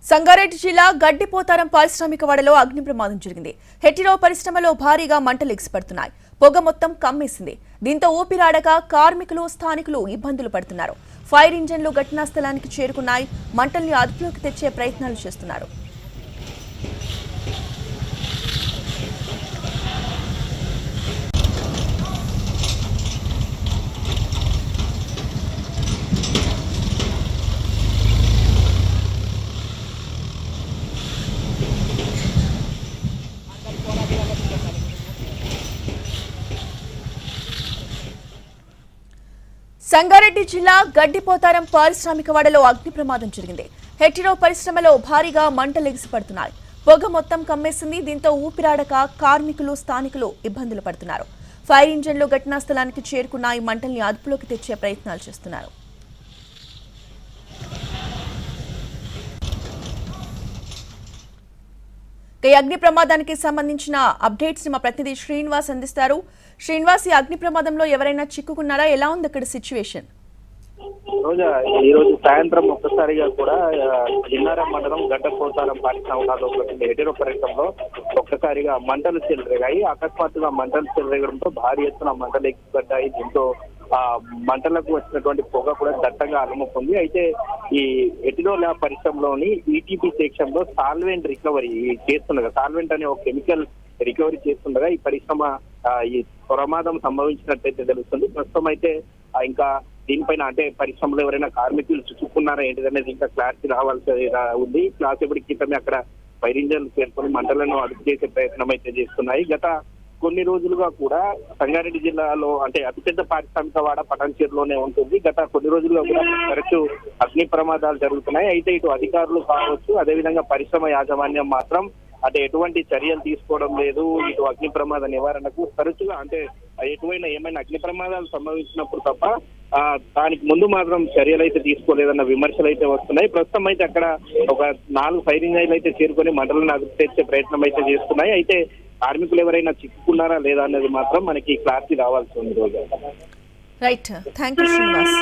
సంగారెడ్డి జిల్లా గడ్డిపోతారం పారిశ్రామిక వాడలో అగ్ని ప్రమాదం జరిగింది. హెటిరో పరిశ్రమలో భారీగా మంటలు ఎగిసిపడుతున్నాయి. పొగ మొత్తం కమ్మేసింది. దీంతో ఊపిరాడక కార్మికులు, స్థానికులు ఇబ్బందులు పడుతున్నారు. ఫైర్ ఇంజన్లు ఘటనా స్థలానికి చేరుకున్నాయి. మంటల్ని అదుపులోకి తెచ్చే ప్రయత్నాలు చేస్తున్నారు. సంగారెడ్డి జిల్లా గడ్డిపోతారం పారిశ్రామిక వాడలో అగ్ని ప్రమాదం జరిగింది. హెటిరో పరిశ్రమలో భారీగా మంటలు ఎగిసిపడుతున్నాయి. పొగ మొత్తం కమ్మేసింది. దీంతో ఊపిరాడక కార్మికులు, స్థానికులు ఇబ్బందులు పడుతున్నారు. ఫైర్ ఇంజన్లు ఘటనా స్థలానికి చేరుకున్నాయి. మంటల్ని అదుపులోకి తెచ్చే ప్రయత్నాలు చేస్తున్నారు. ఈ అగ్ని ప్రమాదానికి సంబంధించిన అప్డేట్స్ మా ప్రతినిధి శ్రీనివాస్ అందిస్తారు. శ్రీనివాస్, ఈ అగ్ని ప్రమాదంలో ఎవరైనా చిక్కుకున్నారా? ఎలా ఉంది అక్కడ సిచ్యువేషన్? ఈ రోజు సాయంత్రం ఒక్కసారిగా కూడా జిన్నారం మండలం గడ్డపోతారం పారిశ్రామికలో హెటిరో పరిశ్రమలో ఒక్కసారిగా మంటలు చెలరేగాయి. అకస్మాత్తుగా మంటలు చెలరేగడంతో భారీ ఎత్తున మంటలు ఎక్కిపడ్డాయి. దీంతో ఆ మంటలకు వచ్చినటువంటి పొగ కూడా దట్టంగా అలుముకుంది. అయితే ఈ హెటిరో ల్యాబ్ పరిశ్రమలోని ఈటీపీ సెక్షన్ లో సాల్వెంట్ రికవరీ చేస్తుండగా, సాల్వెంట్ అనే ఒక కెమికల్ రికవరీ చేస్తుండగా ఈ పరిశ్రమ ఈ ప్రమాదం సంభవించినట్టయితే తెలుస్తుంది. ప్రస్తుతం అయితే ఇంకా దీనిపైన అంటే పరిశ్రమలో ఎవరైనా కార్మికులు చిక్కుకున్నారా ఏంటిదనేది ఇంకా క్లారిటీ రావాల్సి ఉంది. కాసేపటి క్రితమే అక్కడ ఫైర్ ఇంజన్లు చేరుకొని మంటలను అదుపు చేసే ప్రయత్నం అయితే చేస్తున్నాయి. గత కొన్ని రోజులుగా కూడా సంగారెడ్డి జిల్లాలో అంటే అతిపెద్ద పారిశ్రామిక వాడ పటాన్చేరులోనే ఉంటుంది. గత కొన్ని రోజులుగా కూడా తరచూ అగ్ని ప్రమాదాలు జరుగుతున్నాయి. అయితే ఇటు అధికారులు కావచ్చు, అదేవిధంగా పరిశ్రమ యాజమాన్యం మాత్రం అంటే ఎటువంటి చర్యలు తీసుకోవడం లేదు. ఇటు అగ్ని ప్రమాద నివారణకు తరచుగా అంటే ఏమైనా అగ్ని ప్రమాదాలు సంభవించినప్పుడు తప్ప దానికి ముందు మాత్రం చర్యలు అయితే తీసుకోలేదన్న విమర్శలు అయితే వస్తున్నాయి. ప్రస్తుతం అయితే అక్కడ ఒక 4 ఫైర్ ఇంజన్లు అయితే చేరుకొని మంటలను అదుపు తెచ్చే ప్రయత్నం అయితే చేస్తున్నాయి. అయితే కార్మికులు ఎవరైనా చిక్కుకున్నారా లేదా అన్నది మాత్రం మనకి క్లారిటీ రావాల్సి ఉంది. Right, thank you Srinivas.